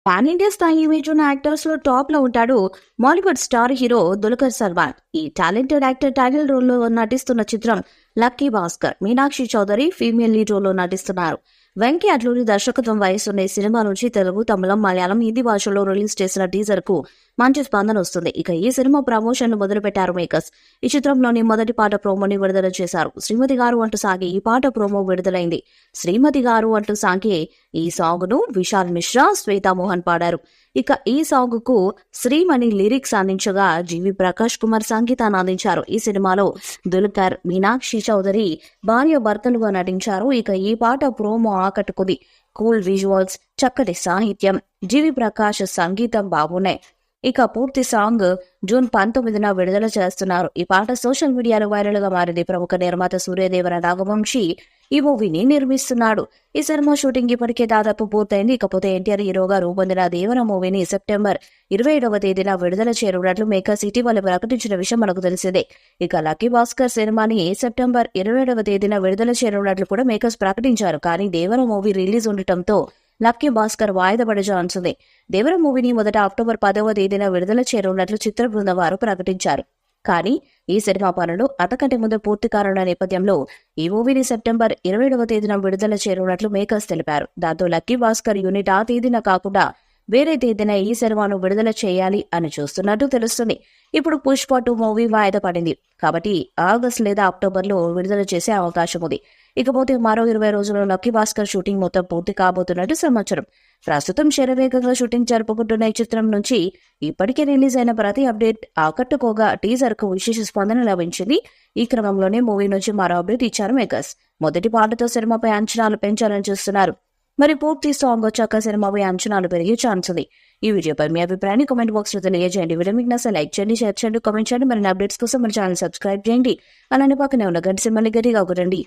Pan India స్థాయి image ఉన్న actors లో టాప్ లో ఉంటాడు బాలీవుడ్ స్టార్ హీరో దుల్కర్ సల్మాన్. ఈ టాలెంటెడ్ యాక్టర్ టైటిల్ రోల్ లో నటిస్తున్న చిత్రం Lucky Baskhar. Meenakshi Chaudhary female lead role లో నటిస్తున్నారు. వెంకీ అట్లూరి దర్శకత్వం వహిస్తున్న ఈ సినిమా నుంచి తెలుగు, తమిళం, మలయాళం, హిందీ భాషల్లో రిలీజ్ చేసిన టీజర్ కు మంచి స్పందన వస్తుంది. ఇక ఈ సినిమా ప్రమోషన్ మొదలు పెట్టారు మేకర్స్. ఈ చిత్రంలోని మొదటి పాట ప్రోమోని విడుదల చేశారు. శ్రీమతి గారు అంటూ సాగే ఈ పాట ప్రోమో విడుదలైంది. శ్రీమతి గారు అంటూ సాగే ఈ సాంగ్ ను విశాల్ మిశ్రా, శ్వేతా మోహన్ పాడారు. ఇక ఈ సాంగ్ కు శ్రీమణి లిరిక్స్ అందించగా జీవి ప్రకాష్ కుమార్ సంగీతాన్ని అందించారు. ఈ సినిమాలో దుల్కర్, మీనాక్షి చౌదరి భార్య భర్తలుగా నటించారు. ఇక ఈ పాట ప్రోమో ఆకట్టుకుంది. కూల్ విజువల్స్, చక్కటి సాహిత్యం, జీవి ప్రకాష్ సంగీతం బాగున్నాయి. ఇక పూర్తి సాంగ్ జూన్ 19న విడుదల చేస్తున్నారు. ఈ పాట సోషల్ మీడియాలో వైరల్ గా మారింది. ప్రముఖ నిర్మాత సూర్యదేవర నాగవంశీ ఈ మూవీని నిర్మిస్తున్నాడు. ఈ సినిమా షూటింగ్ ఇప్పటికే దాదాపు పూర్తయింది. ఇకపోతే ఎన్టీఆర్ హీరోగా రూపొందిన దేవర మూవీని సెప్టెంబర్ 27వ తేదీన విడుదల చేయనున్నట్లు మేకర్స్ ఇటీవల ప్రకటించిన విషయం మనకు తెలిసిందే. ఇక లక్కీ భాస్కర్ సినిమాని సెప్టెంబర్ 27వ తేదీన విడుదల చేయనున్నట్లు కూడా మేకర్స్ ప్రకటించారు. కానీ దేవర మూవీ రిలీజ్ ఉండటంతో లక్కీ భాస్కర్ వాయిదా పడే ఛాన్స్ ఉంది. దేవర మూవీని మొదట అక్టోబర్ 10వ తేదీన విడుదల చేయనున్నట్లు చిత్ర బృందం వారు ప్రకటించారు. కానీ ఈ సినిమా పనులు అంతకంటే ముందు పూర్తి కానున్న నేపథ్యంలో ఈ మూవీని సెప్టెంబర్ 27వ తేదీన విడుదల చేయనున్నట్లు మేకర్స్ తెలిపారు. దాంతో లక్కీ భాస్కర్ యూనిట్ ఆ తేదీన కాకుండా వేరే తేదీన ఈ సినిమాను విడుదల చేయాలి అని చూస్తున్నట్టు తెలుస్తుంది. ఇప్పుడు పుష్ప 2 మూవీ వాయిదా పడింది కాబట్టి ఆగస్టు లేదా అక్టోబర్లో విడుదల చేసే అవకాశం ఉంది. ఇకపోతే మరో 20 రోజుల్లో లక్కీ భాస్కర్ షూటింగ్ మొత్తం పూర్తి కాబోతున్నట్టు సమాచారం. ప్రస్తుతం శరవేగంగా షూటింగ్ జరుపుకుంటున్న ఈ చిత్రం నుంచి ఇప్పటికే రిలీజ్ అయిన ప్రతి అప్డేట్ ఆకట్టుకోగా టీజర్ కు విశేష స్పందన లభించింది. ఈ క్రమంలోనే మూవీ నుంచి మరో అప్డేట్ ఇచ్చారు మేకర్స్. మొదటి పాటతో సినిమాపై అంచనాలు పెంచాలని చూస్తున్నారు. మరి పూర్తి సాంగ్ వచ్చాక సినిమాపై అంచనాలు పెరిగే ఛాన్స్ ఉంది. ఈ వీడియోపై మీ అభిప్రాయాన్ని కామెంట్ బాక్స్ లో తెలియజేయండి. వీడియో మీకు నచ్చితే లైక్ చేయండి, షేర్ చేయండి, కామెంట్ చేయండి. మరిన్ని అప్డేట్స్ కోసం మన ఛానల్ సబ్స్క్రైబ్ చేయండి. అలానే పక్కనే ఉన్న గంట సింబల్ని గట్టిగా కొట్టండి.